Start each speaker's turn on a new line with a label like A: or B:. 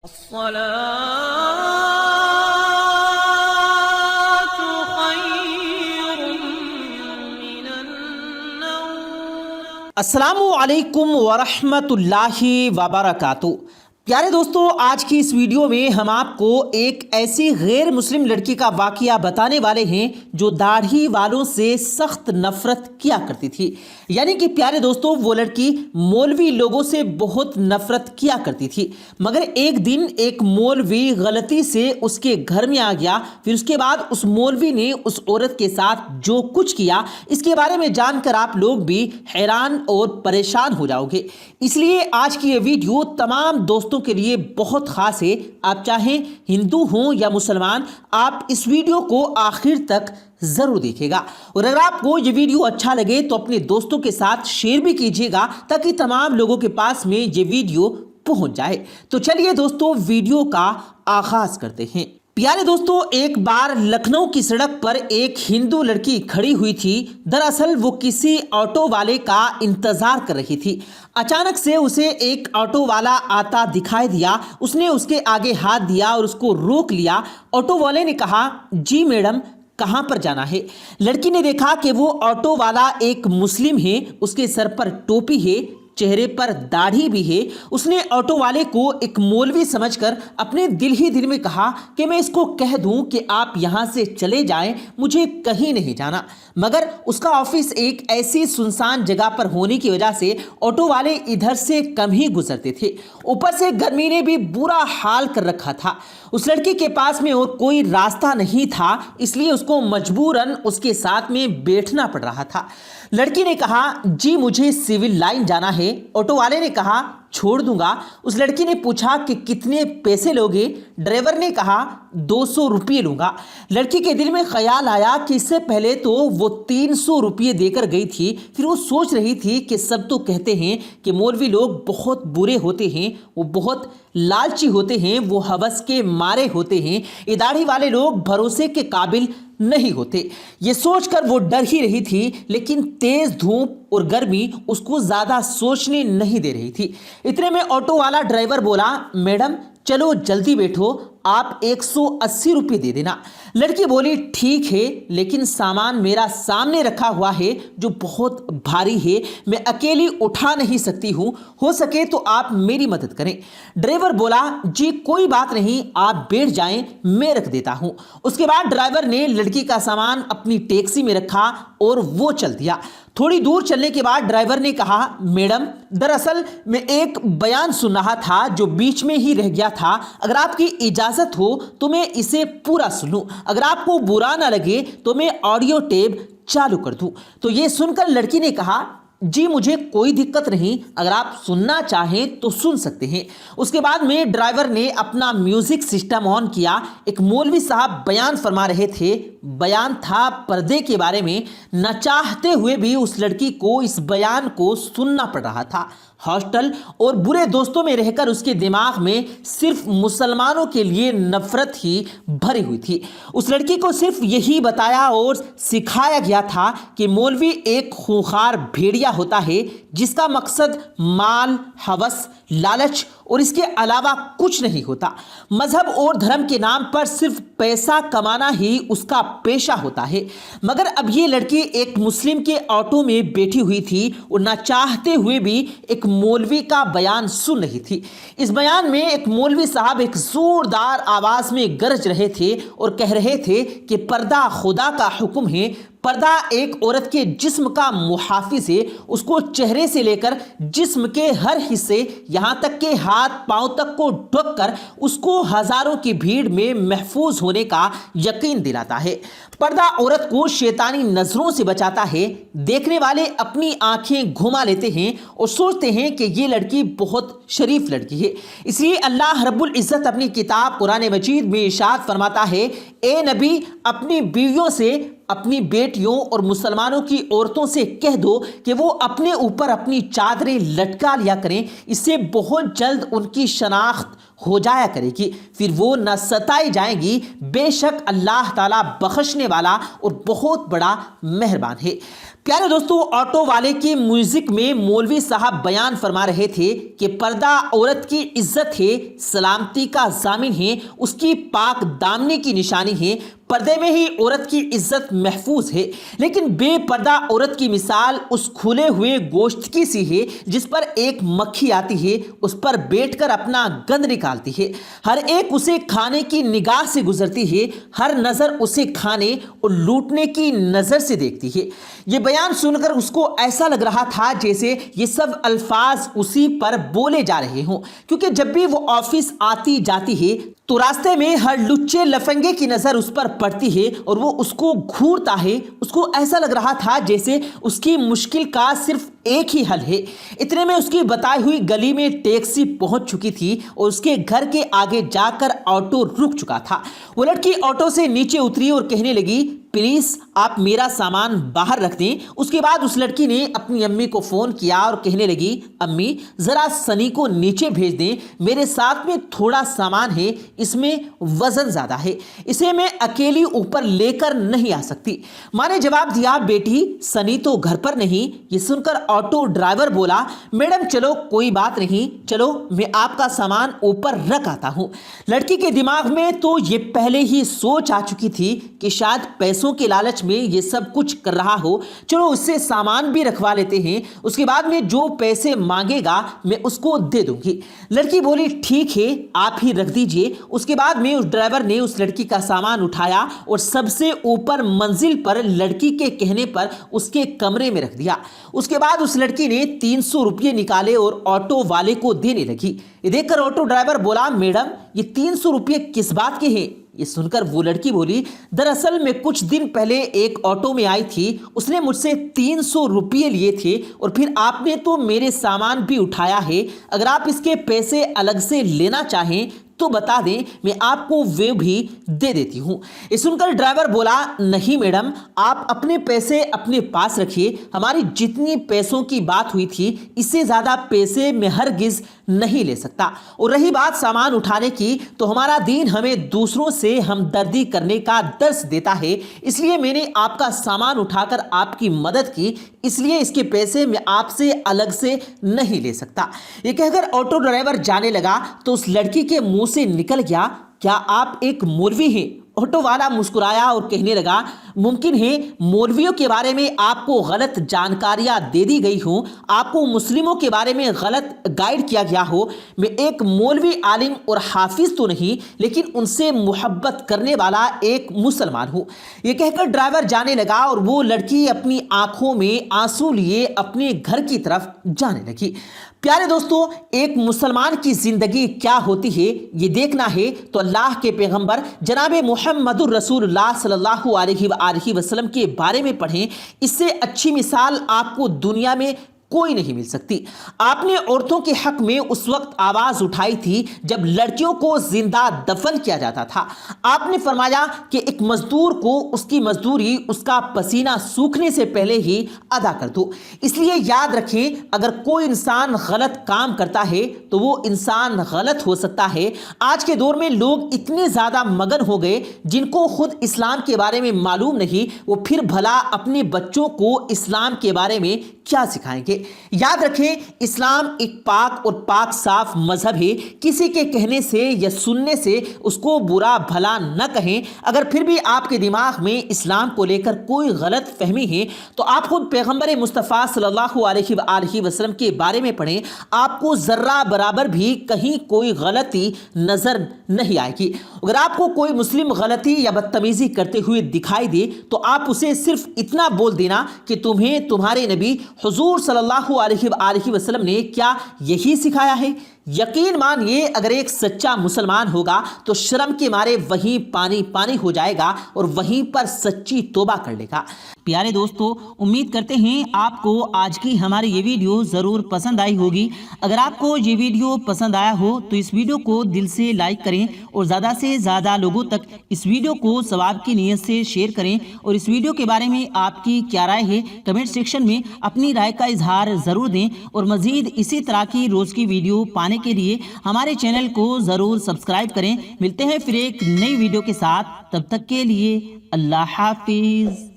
A: الصلاة خير من النوم۔
B: السلام علیکم ورحمۃ اللہ وبرکاتہ۔ پیارے دوستو، آج کی اس ویڈیو میں ہم آپ کو ایک ایسی غیر مسلم لڑکی کا واقعہ بتانے والے ہیں جو داڑھی والوں سے سخت نفرت کیا کرتی تھی۔ یعنی کہ پیارے دوستو، وہ لڑکی مولوی لوگوں سے بہت نفرت کیا کرتی تھی، مگر ایک دن ایک مولوی غلطی سے اس کے گھر میں آ گیا۔ پھر اس کے بعد اس مولوی نے اس عورت کے ساتھ جو کچھ کیا، اس کے بارے میں جان کر آپ لوگ بھی حیران اور پریشان ہو جاؤ گے۔ اس لیے آج کی یہ ویڈیو تمام دوستوں کے لیے بہت خاص ہے۔ آپ چاہیں ہندو ہوں یا مسلمان، آپ اس ویڈیو کو آخر تک ضرور دیکھیے گا، اور اگر آپ کو یہ ویڈیو اچھا لگے تو اپنے دوستوں کے ساتھ شیئر بھی کیجیے گا تاکہ تمام لوگوں کے پاس میں یہ ویڈیو پہنچ جائے۔ تو چلیے دوستو، ویڈیو کا آغاز کرتے ہیں۔ پیارے دوستو، ایک بار لکھنؤ کی سڑک پر ایک ہندو لڑکی کھڑی ہوئی تھی۔ دراصل وہ کسی آٹو والے کا انتظار کر رہی تھی۔ اچانک سے اسے ایک آٹو والا آتا دکھائی دیا۔ اس نے اس کے آگے ہاتھ دیا اور اس کو روک لیا۔ آٹو والے نے کہا، جی میڈم، کہاں پر جانا ہے؟ لڑکی نے دیکھا کہ وہ آٹو والا ایک مسلم ہے، اس کے سر پر ٹوپی ہے، چہرے پر داڑھی بھی ہے۔ اس نے آٹو والے کو ایک مولوی سمجھ کر اپنے دل ہی دل میں کہا کہ میں اس کو کہہ دوں کہ آپ یہاں سے چلے جائیں، مجھے کہیں نہیں جانا۔ مگر اس کا آفس ایک ایسی سنسان جگہ پر ہونے کی وجہ سے آٹو والے ادھر سے کم ہی گزرتے تھے۔ اوپر سے گرمی نے بھی برا حال کر رکھا تھا۔ اس لڑکی کے پاس میں اور کوئی راستہ نہیں تھا، اس لیے اس کو مجبوراً اس کے ساتھ میں بیٹھنا پڑ رہا تھا۔ لڑکی نے کہا، جی مجھے سول لائن جانا ہے۔ آٹو والے نے کہا، چھوڑ دوں گا۔ اس لڑکی نے پوچھا کہ کتنے پیسے لوگے؟ ڈرائیور نے کہا، 200 روپے لوں گا۔ لڑکی کے دل میں خیال آیا کہ اس سے پہلے تو وہ 300 روپے دے کر گئی تھی۔ پھر وہ سوچ رہی تھی کہ سب تو کہتے ہیں کہ مولوی لوگ بہت برے ہوتے ہیں، وہ بہت لالچی ہوتے ہیں، وہ ہوس کے مارے ہوتے ہیں، یہ داڑھی والے لوگ بھروسے کے قابل نہیں ہوتے۔ یہ سوچ کر وہ ڈر ہی رہی تھی، لیکن تیز دھوپ اور گرمی اس کو زیادہ سوچنے نہیں دے رہی تھی۔ اتنے میں آٹو والا ڈرائیور بولا، میڈم چلو جلدی بیٹھو، آپ 180 روپے دے دینا۔ لڑکی بولی، ٹھیک ہے، لیکن سامان میرا سامنے رکھا ہوا ہے جو بہت بھاری ہے، میں اکیلی اٹھا نہیں سکتی ہوں، ہو سکے تو آپ میری مدد کریں۔ ڈرائیور بولا، جی کوئی بات نہیں، آپ بیٹھ جائیں، میں رکھ دیتا ہوں۔ اس کے بعد ڈرائیور نے لڑکی کا سامان اپنی ٹیکسی میں رکھا اور وہ چل دیا۔ تھوڑی دور چلنے کے بعد ڈرائیور نے کہا، میڈم دراصل میں ایک بیان سن رہا تھا جو بیچ میں ہی رہ گیا تھا، اگر آپ کی اجازت ہو تو میں اسے پورا سنوں، اگر آپ کو برا نہ لگے تو میں آڈیو ٹیپ چالو کر دوں۔ تو یہ سن کر لڑکی نے کہا، جی مجھے کوئی دقت نہیں، اگر آپ سننا چاہیں تو سن سکتے ہیں۔ اس کے بعد میں ڈرائیور نے اپنا میوزک سسٹم آن کیا۔ ایک مولوی صاحب بیان فرما رہے تھے۔ بیان تھا پردے کے بارے میں۔ نہ چاہتے ہوئے بھی اس لڑکی کو اس بیان کو سننا پڑ رہا تھا۔ ہاسٹل اور برے دوستوں میں رہ کر اس کے دماغ میں صرف مسلمانوں کے لیے نفرت ہی بھری ہوئی تھی۔ اس لڑکی کو صرف یہی بتایا اور سکھایا گیا تھا کہ مولوی ایک خونخوار بھیڑیا ہوتا ہے جس کا مقصد مال، ہوس، لالچ اور اس کے علاوہ کچھ نہیں ہوتا۔ مذہب اور دھرم کے نام پر صرف پیسہ کمانا ہی اس کا پیشہ ہوتا ہے۔ مگر اب یہ لڑکی ایک مسلم کے آٹو میں بیٹھی ہوئی تھی اور نہ چاہتے ہوئے بھی ایک مولوی کا بیان سن رہی تھی۔ اس بیان میں ایک مولوی صاحب ایک زوردار آواز میں گرج رہے تھے اور کہہ رہے تھے کہ پردہ خدا کا حکم ہے، پردہ ایک عورت کے جسم کا محافظ ہے، اس کو چہرے سے لے کر جسم کے ہر حصے یہاں تک کہ ہاتھ پاؤں تک کو ڈھک کر اس کو ہزاروں کی بھیڑ میں محفوظ ہونے کا یقین دلاتا ہے۔ پردہ عورت کو شیطانی نظروں سے بچاتا ہے۔ دیکھنے والے اپنی آنکھیں گھما لیتے ہیں اور سوچتے ہیں کہ یہ لڑکی بہت شریف لڑکی ہے۔ اس لیے اللہ رب العزت اپنی کتاب قرآن مجید میں ارشاد فرماتا ہے، اے نبی اپنی بیویوں سے، اپنی بیٹیوں اور مسلمانوں کی عورتوں سے کہہ دو کہ وہ اپنے اوپر اپنی چادریں لٹکا لیا کریں، اس سے بہت جلد ان کی شناخت ہو جایا کرے گی، پھر وہ نہ ستائی جائیں گی، بے شک اللہ تعالیٰ بخشنے والا اور بہت بڑا مہربان ہے۔ پیارے دوستوں، آٹو والے کے میوزک میں مولوی صاحب بیان فرما رہے تھے کہ پردہ عورت کی عزت ہے، سلامتی کا ضامن ہے، اس کی پاک دامنی کی نشانی ہے، پردے میں ہی عورت کی عزت محفوظ ہے۔ لیکن بے پردہ عورت کی مثال اس کھلے ہوئے گوشت کی سی ہے جس پر ایک مکھی آتی ہے، اس پر بیٹھ کر اپنا گند نکالتی ہے، ہر ایک اسے کھانے کی نگاہ سے گزرتی ہے، ہر نظر اسے کھانے اور لوٹنے کی نظر سے دیکھتی ہے۔ یہ بیان سن کر اس کو ایسا لگ رہا تھا جیسے یہ سب الفاظ اسی پر بولے جا رہے ہوں، کیونکہ جب بھی وہ آفس آتی جاتی ہے تو راستے میں ہر لچے لفنگے کی نظر اس پر پڑتی ہے اور وہ اس کو گھورتا ہے۔ اس کو ایسا لگ رہا تھا جیسے اس کی مشکل کا صرف ایک ہی حل ہے۔ اتنے میں اس کی بتائی ہوئی گلی میں ٹیکسی پہنچ چکی تھی اور اس کے گھر کے آگے جا کر آٹو رک چکا تھا۔ وہ لڑکی آٹو سے نیچے اتری اور کہنے لگی، پلیز آپ میرا سامان باہر رکھ دیں۔ اس کے بعد اس لڑکی نے اپنی امی کو فون کیا اور کہنے لگی، امی ذرا سنی کو نیچے بھیج دیں، میرے ساتھ میں تھوڑا سامان ہے، اس میں وزن زیادہ ہے، اسے میں اکیلی اوپر لے کر نہیں آ سکتی۔ ماں نے جواب دیا، بیٹی سنی تو گھر پر نہیں۔ یہ سن کر آٹو ڈرائیور بولا، میڈم چلو کوئی بات نہیں، چلو میں آپ کا سامان اوپر رکھ آتا ہوں۔ لڑکی کے دماغ میں تو یہ پہلے ہی سوچ آ چکی تھی کہ شاید پیسوں کے لالچ میں یہ سب کچھ کر رہا ہو، چلو اس سے سامان بھی رکھوا لیتے ہیں، اس کے بعد میں جو پیسے مانگے گا میں اس کو دے دوں گی۔ لڑکی بولی، ٹھیک ہے آپ ہی رکھ دیجئے۔ اس کے بعد میں اس ڈرائیور نے اس لڑکی کا سامان اٹھایا اور سب سے اوپر منزل پر لڑکی کے کہنے پر اس کے کمرے میں رکھ دیا۔ اس کے بعد اس لڑکی نے 300 روپے نکالے اور آٹو والے کو دینے لگی۔ یہ دیکھ کر آٹو ڈرائیور بولا، میڈم یہ 300 روپے کس بات کے ہیں؟ یہ سن کر وہ لڑکی بولی، دراصل میں کچھ دن پہلے ایک آٹو میں آئی تھی، اس نے مجھ سے 300 روپے لیے تھے اور پھر آپ نے تو میرے سامان بھی اٹھایا ہے، اگر آپ اس کے پیسے الگ سے لینا چاہیں تو بتا دیں، میں آپ کو وہ بھی دے دیتی ہوں۔ یہ سن کر ڈرائیور بولا، نہیں میڈم آپ اپنے پیسے اپنے پاس رکھیے، ہماری جتنی پیسوں کی بات ہوئی تھی اس سے زیادہ پیسے میں ہرگز نہیں لے سکتا، اور رہی بات سامان اٹھانے کی تو ہمارا دین ہمیں دوسروں سے ہمدردی کرنے کا درس دیتا ہے، اس لیے میں نے آپ کا سامان اٹھا کر آپ کی مدد کی، اس لیے اس کے پیسے میں آپ سے الگ سے نہیں لے سکتا۔ یہ کہہ کر آٹو ڈرائیور جانے لگا تو اس لڑکی کے منہ سے نکل گیا، کیا آپ ایک مولوی ہیں؟ آٹو والا مسکرایا اور کہنے لگا، ممکن ہے مولویوں کے بارے میں آپ کو غلط جانکاریاں دے دی گئی ہوں، آپ کو مسلموں کے بارے میں غلط گائیڈ کیا گیا ہو، میں ایک مولوی عالم اور حافظ تو نہیں لیکن ان سے محبت کرنے والا ایک مسلمان ہوں۔ یہ کہہ کر ڈرائیور جانے لگا اور وہ لڑکی اپنی آنکھوں میں آنسو لیے اپنے گھر کی طرف جانے لگی۔ پیارے دوستوں، ایک مسلمان کی زندگی کیا ہوتی ہے یہ دیکھنا ہے تو اللہ کے پیغمبر جناب محمد الرسول اللہ صلی اللہ علیہ وآلہ وسلم کے بارے میں پڑھیں، اس سے اچھی مثال آپ کو دنیا میں کوئی نہیں مل سکتی۔ آپ نے عورتوں کے حق میں اس وقت آواز اٹھائی تھی جب لڑکیوں کو زندہ دفن کیا جاتا تھا۔ آپ نے فرمایا کہ ایک مزدور کو اس کی مزدوری اس کا پسینہ سوکھنے سے پہلے ہی ادا کر دو۔ اس لیے یاد رکھیں، اگر کوئی انسان غلط کام کرتا ہے تو وہ انسان غلط ہو سکتا ہے۔ آج کے دور میں لوگ اتنے زیادہ مگن ہو گئے جن کو خود اسلام کے بارے میں معلوم نہیں، وہ پھر بھلا اپنے بچوں کو اسلام کے بارے میں کیا سکھائیں گے؟ یاد رکھیں، اسلام ایک پاک اور پاک صاف مذہب ہے، کسی کے کہنے سے یا سننے سے اس کو برا بھلا نہ کہیں۔ اگر پھر بھی آپ کے دماغ میں اسلام کو لے کر کوئی غلط فہمی ہے تو آپ خود پیغمبر مصطفیٰ صلی اللہ علیہ وآلہ وسلم کے بارے میں پڑھیں، آپ کو ذرہ برابر بھی کہیں کوئی غلطی نظر نہیں آئے گی۔ اگر آپ کو کوئی مسلم غلطی یا بدتمیزی کرتے ہوئے دکھائی دے تو آپ اسے صرف اتنا بول دینا کہ تمہیں تمہارے نبی حضور صلی اللہ علیہ وآلہ وسلم نے کیا یہی سکھایا ہے؟ یقین مانیے، اگر ایک سچا مسلمان ہوگا تو شرم کے مارے وہیں پانی پانی ہو جائے گا اور وہیں پر سچی توبہ کر لے گا۔ پیارے دوستو، امید کرتے ہیں آپ کو آج کی ہماری یہ ویڈیو ضرور پسند آئی ہوگی۔ اگر آپ کو یہ ویڈیو پسند آیا ہو تو اس ویڈیو کو دل سے لائک کریں اور زیادہ سے زیادہ لوگوں تک اس ویڈیو کو ثواب کی نیت سے شیئر کریں، اور اس ویڈیو کے بارے میں آپ کی کیا رائے ہے کمنٹ سیکشن میں اپنی رائے کا اظہار ضرور دیں، اور مزید اسی طرح کی روز کی ویڈیو پانے کے لیے ہمارے چینل کو ضرور سبسکرائب کریں۔ ملتے ہیں پھر ایک نئی ویڈیو کے ساتھ، تب تک کے لیے اللہ حافظ۔